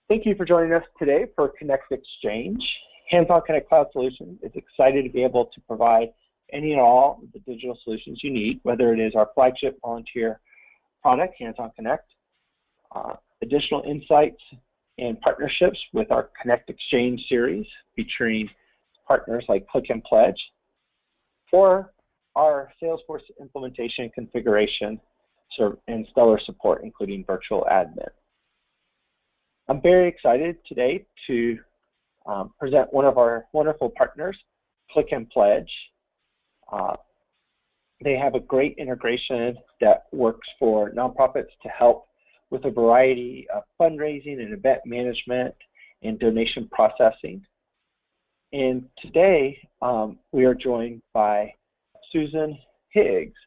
Thank you for joining us today for Connect Exchange. Hands-on Connect Cloud Solutions is excited to be able to provide any and all of the digital solutions you need, whether it is our flagship volunteer product, Hands-on Connect, additional insights and partnerships with our Connect Exchange series featuring partners like Click and Pledge, or our Salesforce implementation configuration and stellar support, including virtual admin. I'm very excited today to present one of our wonderful partners, Click and Pledge. They have a great integration that works for nonprofits to help with a variety of fundraising and event management and donation processing. And today we are joined by Susan Higgs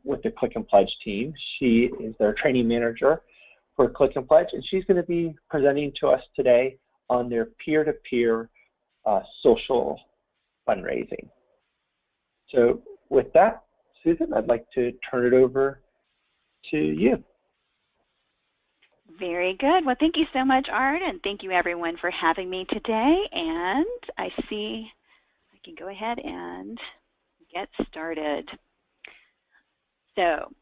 with the Click and Pledge team. She is their training manager for Click and Pledge, and she's going to be presenting to us today on their peer-to-peer social fundraising. So with that, Susan, I'd like to turn it over to you. Very good. Well, thank you so much, Art, and thank you everyone for having me today. And I see I can go ahead and get started. So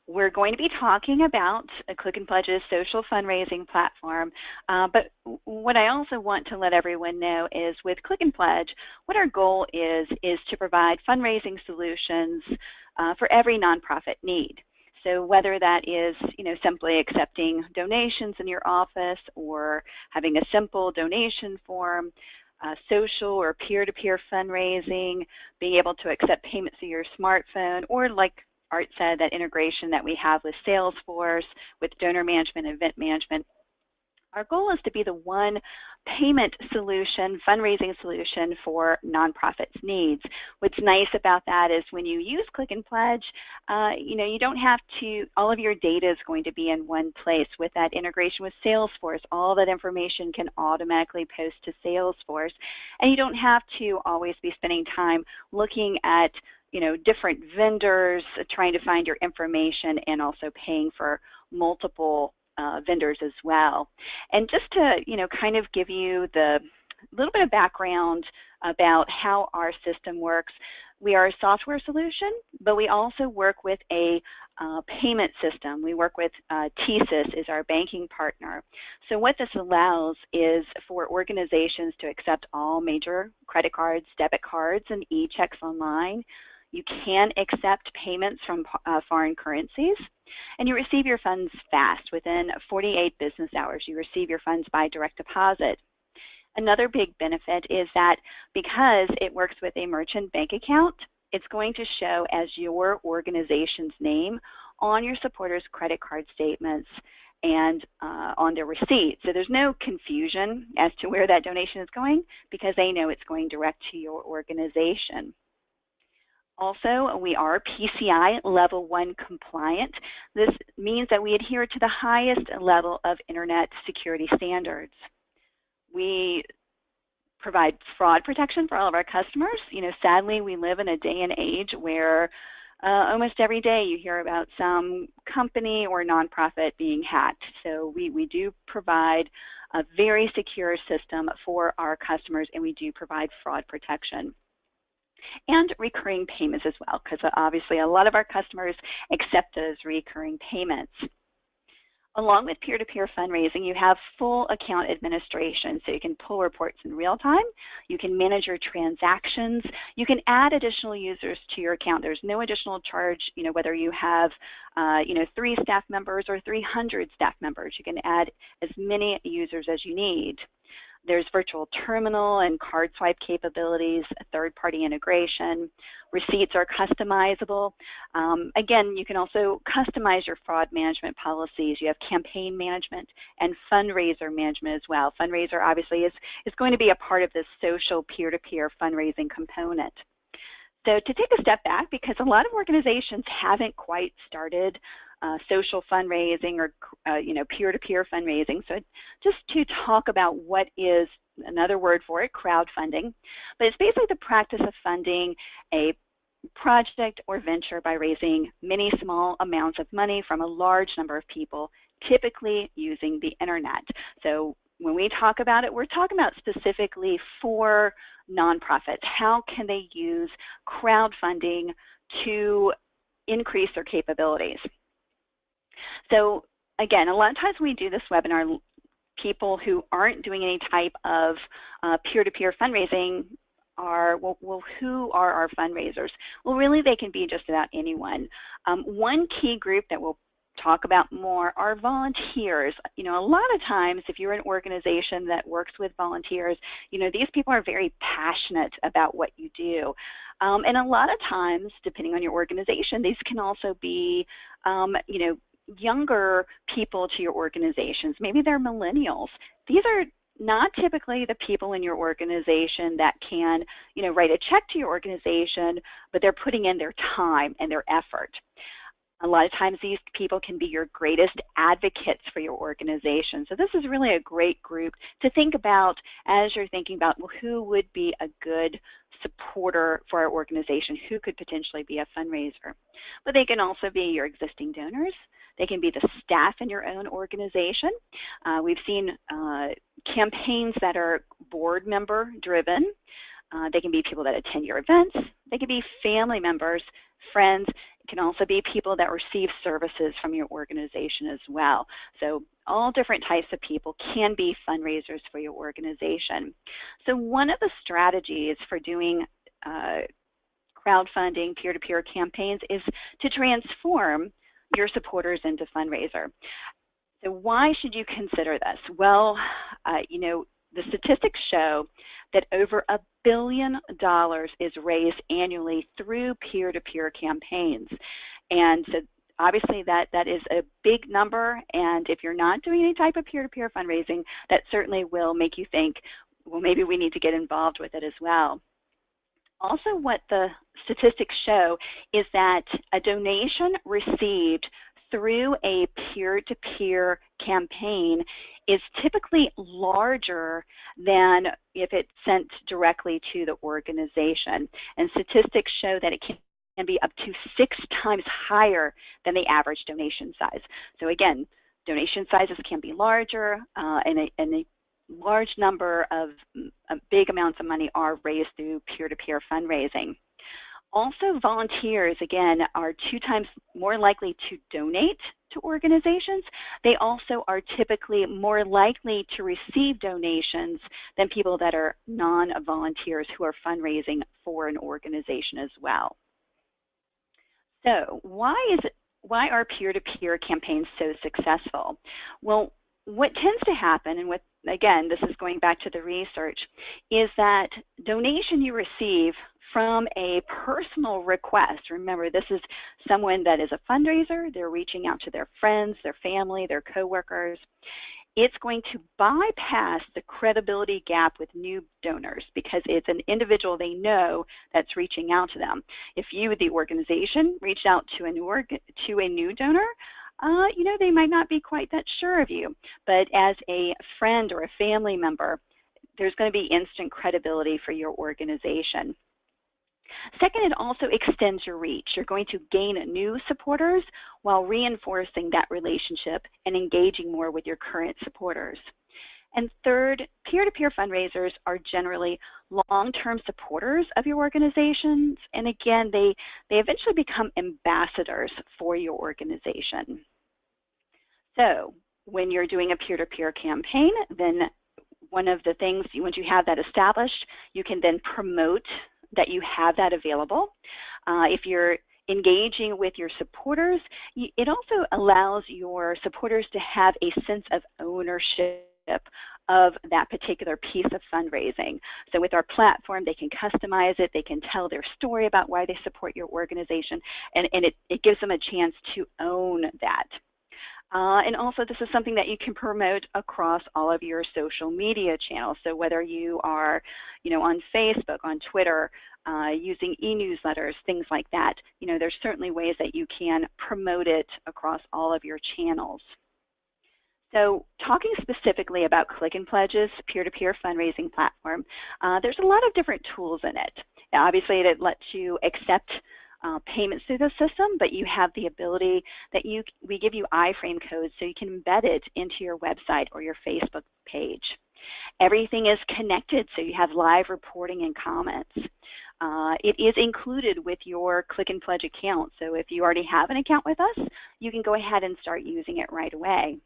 we're going to be talking about Click and Pledge's social fundraising platform, but what I also want to let everyone know is with Click and Pledge, what our goal is to provide fundraising solutions for every nonprofit need. So whether that is, simply accepting donations in your office or having a simple donation form, social or peer-to-peer fundraising, being able to accept payments through your smartphone, or like Art said, that integration that we have with Salesforce, with donor management, event management. Our goal is to be the one payment solution, fundraising solution for nonprofits' needs. What's nice about that is when you use Click and Pledge, you don't have to, all of your data is going to be in one place. With that integration with Salesforce, all that information can automatically post to Salesforce, and you don't have to always be spending time looking at different vendors, trying to find your information, and also paying for multiple vendors as well. And just to kind of give you the little bit of background about how our system works, we are a software solution, but we also work with a payment system. We work with TSYS is our banking partner. So what this allows is for organizations to accept all major credit cards, debit cards, and e-checks online. You can accept payments from foreign currencies, and you receive your funds fast. Within 48 business hours, you receive your funds by direct deposit. Another big benefit is that because it works with a merchant bank account, it's going to show as your organization's name on your supporters' credit card statements and on their receipt. So there's no confusion as to where that donation is going because they know it's going direct to your organization. Also, we are PCI Level 1 compliant. This means that we adhere to the highest level of Internet security standards. We provide fraud protection for all of our customers. Sadly, we live in a day and age where almost every day you hear about some company or nonprofit being hacked. So we do provide a very secure system for our customers, and we do provide fraud protection. And recurring payments as well, because obviously a lot of our customers accept those recurring payments. Along with peer-to-peer fundraising, you have full account administration, so you can pull reports in real time, you can manage your transactions, you can add additional users to your account. There's no additional charge, whether you have 3 staff members or 300 staff members, you can add as many users as you need. There's virtual terminal and card swipe capabilities, third-party integration. Receipts are customizable. Again, you can also customize your fraud management policies. You have campaign management and fundraiser management as well. Fundraiser obviously is going to be a part of this social peer-to-peer fundraising component. So to take a step back, because a lot of organizations haven't quite started social fundraising or peer-to-peer fundraising. So just to talk about what is another word for it, crowdfunding, but it's basically the practice of funding a project or venture by raising many small amounts of money from a large number of people typically using the internet. So when we talk about it, we're talking about specifically for nonprofits. How can they use crowdfunding to increase their capabilities? So again, a lot of times when we do this webinar, people who aren't doing any type of peer-to-peer fundraising are, well, who are our fundraisers? Well, really they can be just about anyone. One key group that we'll talk about more are volunteers. You know, a lot of times if you're an organization that works with volunteers, you know, these people are very passionate about what you do. And a lot of times, depending on your organization, these can also be, you know, younger people to your organizations. Maybe they're millennials. These are not typically the people in your organization that can, you know, write a check to your organization, but they're putting in their time and their effort. A lot of times these people can be your greatest advocates for your organization. So this is really a great group to think about as you're thinking about, well, who would be a good supporter for our organization, who could potentially be a fundraiser. But they can also be your existing donors. They can be the staff in your own organization. We've seen campaigns that are board member driven. They can be people that attend your events. They can be family members, friends. It can also be people that receive services from your organization as well. So all different types of people can be fundraisers for your organization. So one of the strategies for doing crowdfunding, peer-to-peer campaigns is to transform your supporters into fundraiser. So why should you consider this? Well, you know, the statistics show that over $1 billion is raised annually through peer-to-peer campaigns. And so obviously that is a big number, and if you're not doing any type of peer-to-peer fundraising, that certainly will make you think, well, maybe we need to get involved with it as well. Also, what the statistics show is that a donation received through a peer-to-peer campaign is typically larger than if it's sent directly to the organization. And statistics show that it can be up to 6 times higher than the average donation size. So again, donation sizes can be larger, and a large number of big amounts of money are raised through peer-to-peer fundraising. Also, volunteers, again, are 2 times more likely to donate to organizations. They also are typically more likely to receive donations than people that are non-volunteers who are fundraising for an organization as well. So why are peer-to-peer campaigns so successful? Well, what tends to happen, and what, again, this is going back to the research, is that donation you receive from a personal request. Remember, this is someone that is a fundraiser. They're reaching out to their friends, their family, their coworkers. It's going to bypass the credibility gap with new donors because it's an individual they know that's reaching out to them. If you, the organization, reached out to a new donor, you know, they might not be quite that sure of you. But as a friend or a family member, there's going to be instant credibility for your organization. Second, it also extends your reach. You're going to gain new supporters while reinforcing that relationship and engaging more with your current supporters. And third, peer-to-peer fundraisers are generally long-term supporters of your organizations. And again, they eventually become ambassadors for your organization. So when you're doing a peer-to-peer campaign, then one of the things, once you have that established, you can then promote that you have that available. If you're engaging with your supporters, it also allows your supporters to have a sense of ownership of that particular piece of fundraising. So with our platform, they can customize it, they can tell their story about why they support your organization, and it gives them a chance to own that. And also, this is something that you can promote across all of your social media channels. So whether you are, you know, on Facebook, on Twitter, using e-newsletters, things like that, you know, there's certainly ways that you can promote it across all of your channels. So talking specifically about Click and Pledge's peer-to-peer fundraising platform, there's a lot of different tools in it. Obviously, it lets you accept payments through the system, but you have the ability that we give you iframe codes so you can embed it into your website or your Facebook page. Everything is connected, so you have live reporting and comments. It is included with your Click and Pledge account, so if you already have an account with us, you can go ahead and start using it right away.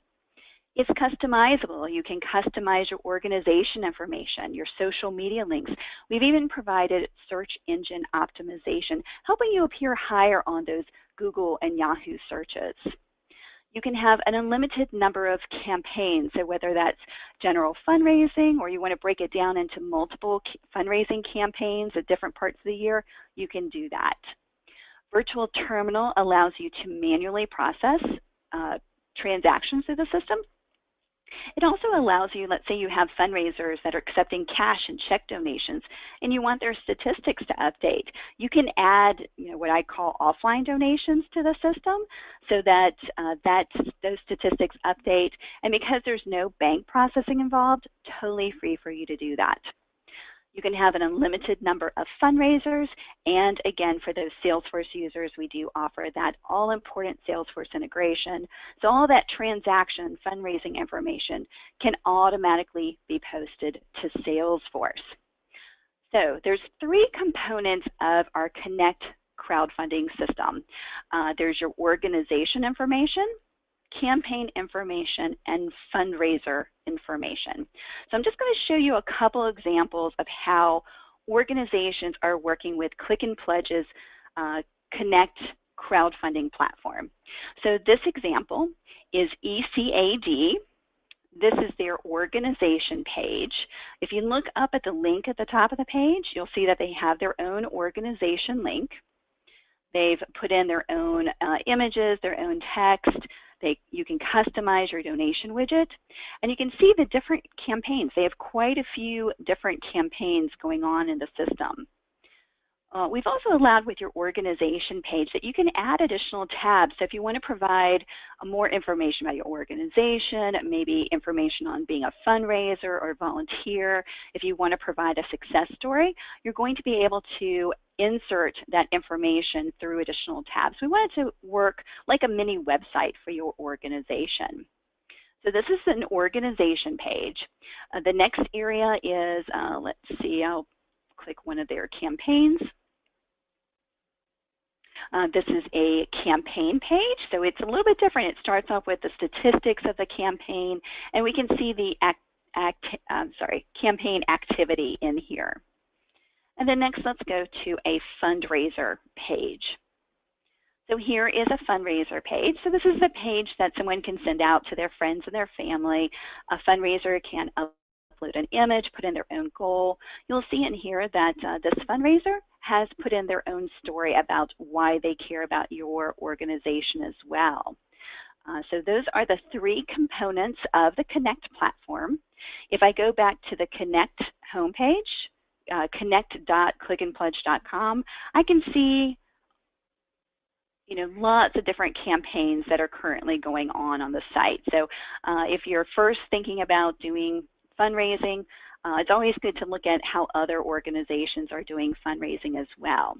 It's customizable. You can customize your organization information, your social media links. We've even provided search engine optimization, helping you appear higher on those Google and Yahoo searches. You can have an unlimited number of campaigns, so whether that's general fundraising or you want to break it down into multiple fundraising campaigns at different parts of the year, you can do that. Virtual Terminal allows you to manually process transactions through the system. It also allows you, let's say you have fundraisers that are accepting cash and check donations and you want their statistics to update. You can add what I call offline donations to the system so that those statistics update, and because there's no bank processing involved, totally free for you to do that. You can have an unlimited number of fundraisers, and again, for those Salesforce users, we do offer that all-important Salesforce integration. So all that transaction fundraising information can automatically be posted to Salesforce. So there's 3 components of our Connect crowdfunding system. There's your organization information, campaign information, and fundraiser information. So I'm just going to show you a couple examples of how organizations are working with Click and Pledge's Connect crowdfunding platform. So this example is ECAD. This is their organization page. If you look up at the link at the top of the page, you'll see that they have their own organization link. They've put in their own images, their own text. You can customize your donation widget, and you can see the different campaigns. They have quite a few different campaigns going on in the system. We've also allowed with your organization page that you can add additional tabs. So if you want to provide more information about your organization, maybe information on being a fundraiser or volunteer, if you want to provide a success story, you're going to be able to insert that information through additional tabs. We want it to work like a mini website for your organization. So this is an organization page. The next area is, let's see, I'll click one of their campaigns. This is a campaign page, so it's a little bit different. It starts off with the statistics of the campaign, and we can see the campaign activity in here. And then next, let's go to a fundraiser page. So here is a fundraiser page. So this is the page that someone can send out to their friends and their family. A fundraiser can upload an image, put in their own goal. You'll see in here that this fundraiser has put in their own story about why they care about your organization as well. So those are the 3 components of the Connect platform. If I go back to the Connect homepage, connect.clickandpledge.com, I can see lots of different campaigns that are currently going on the site. So if you're first thinking about doing fundraising, it's always good to look at how other organizations are doing fundraising as well.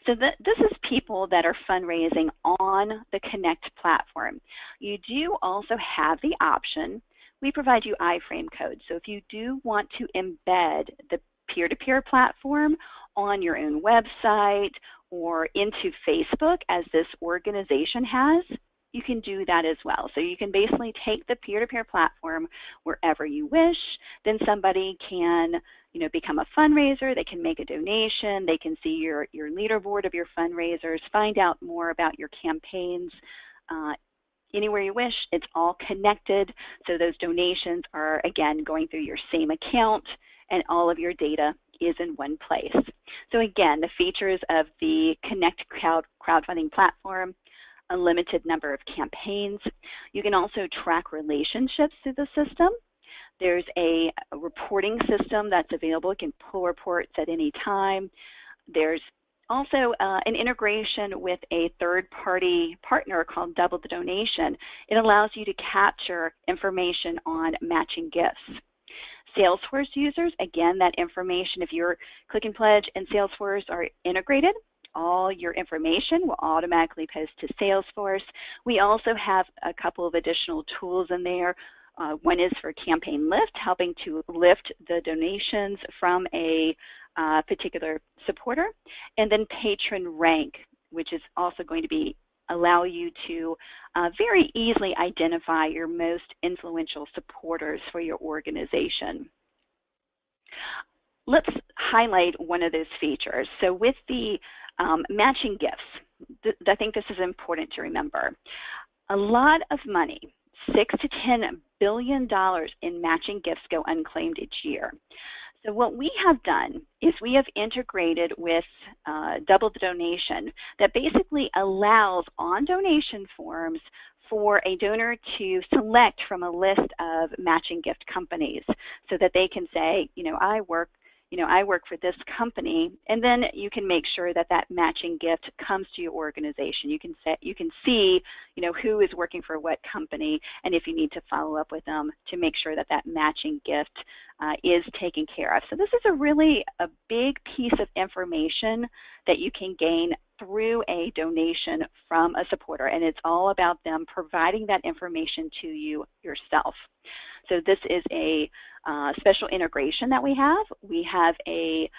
So this is people that are fundraising on the Connect platform. You do also have the option, we provide you iframe codes. So if you do want to embed the peer-to-peer platform on your own website or into Facebook, as this organization has, you can do that as well. So you can basically take the peer-to-peer platform wherever you wish. Then somebody can become a fundraiser, they can make a donation, they can see your leaderboard of your fundraisers, find out more about your campaigns. Anywhere you wish, it's all connected. So those donations are, again, going through your same account, and all of your data is in one place. So again, the features of the Connect crowdfunding platform: a limited number of campaigns. You can also track relationships through the system. There's a reporting system that's available. You can pull reports at any time. There's also an integration with a third-party partner called Double the Donation. It allows you to capture information on matching gifts. Salesforce users, again, that information, if your Click and Pledge and Salesforce are integrated, all your information will automatically post to Salesforce. We also have a couple of additional tools in there. One is for Campaign Lift, helping to lift the donations from a particular supporter, and then Patron Rank, which is also going to allow you to very easily identify your most influential supporters for your organization. Let's highlight one of those features. So with the matching gifts, I think this is important to remember. A lot of money, $6 to $10 billion in matching gifts go unclaimed each year. So what we have done is we have integrated with Double the Donation that basically allows on donation forms for a donor to select from a list of matching gift companies so that they can say, I work for this company, and then you can make sure that that matching gift comes to your organization. You can see, who is working for what company, and if you need to follow up with them to make sure that that matching gift is taken care of. So this is a big piece of information that you can gain through a donation from a supporter, and it's all about them providing that information to you yourself. So this is a special integration that we have. We have a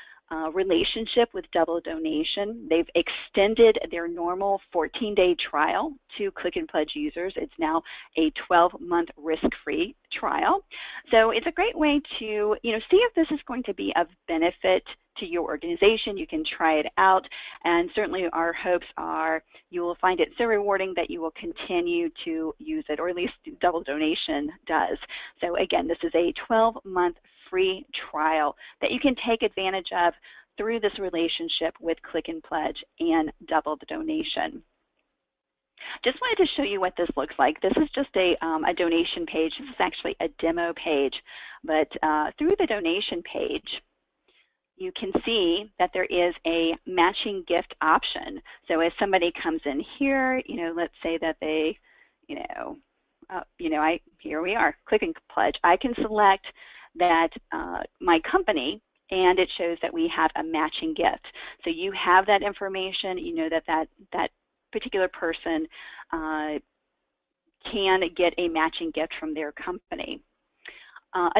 relationship with Double Donation. They've extended their normal 14-day trial to Click and Pledge users. It's now a 12-month risk-free trial. So it's a great way to see if this is going to be of benefit to your organization. You can try it out, and certainly our hopes are you will find it so rewarding that you will continue to use it, or at least Double Donation does. So again, this is a 12-month free trial that you can take advantage of through this relationship with Click and Pledge and Double the Donation. Just wanted to show you what this looks like. This is just a donation page. This is actually a demo page, but through the donation page, you can see that there is a matching gift option. So if somebody comes in here, let's say that they, here we are, Click and Pledge. I can select that my company, and it shows that we have a matching gift. So you have that information. You know that particular person can get a matching gift from their company.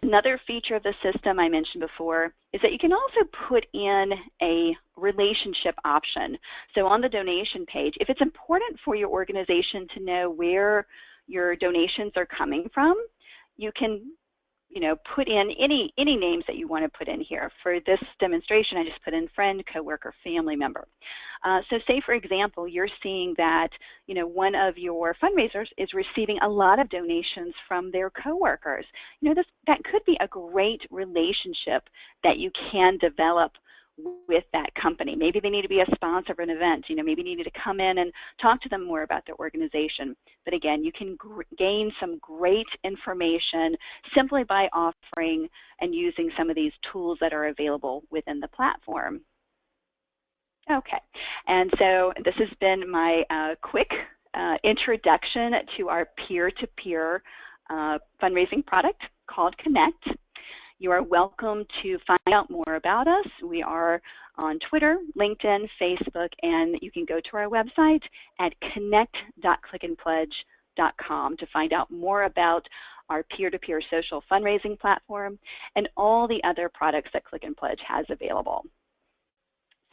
Another feature of the system I mentioned before is that you can also put in a relationship option. So on the donation page, if it's important for your organization to know where your donations are coming from, you can put in any names that you want to put in here. For this demonstration, I just put in friend, coworker, family member. So say, for example, you're seeing that one of your fundraisers is receiving a lot of donations from their coworkers. That could be a great relationship that you can develop with that company. Maybe they need to be a sponsor of an event. Maybe you need to come in and talk to them more about their organization. But again, you can gain some great information simply by offering and using some of these tools that are available within the platform. Okay, and so this has been my quick introduction to our peer-to-peer fundraising product called Connect. You are welcome to find out more about us. We are on Twitter, LinkedIn, Facebook, and you can go to our website at connect.clickandpledge.com to find out more about our peer-to-peer social fundraising platform and all the other products that Click and Pledge has available.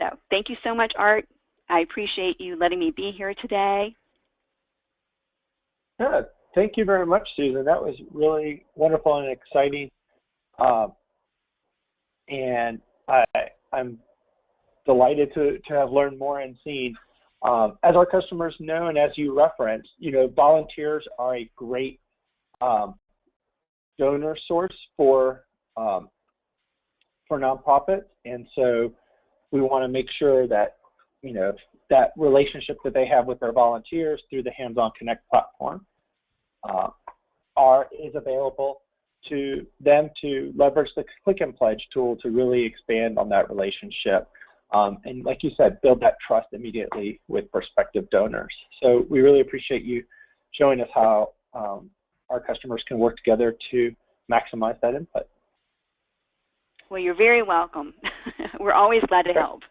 So thank you so much, Art. I appreciate you letting me be here today. Yeah, thank you very much, Susan. That was really wonderful and exciting. And I'm delighted to have learned more and seen. As our customers know, and as you referenced, volunteers are a great donor source for nonprofits, and so we want to make sure that that relationship that they have with their volunteers through the Hands-On Connect platform is available to them to leverage the Click and Pledge tool to really expand on that relationship. And like you said, build that trust immediately with prospective donors. So we really appreciate you showing us how our customers can work together to maximize that input. Well, you're very welcome. We're always glad to help.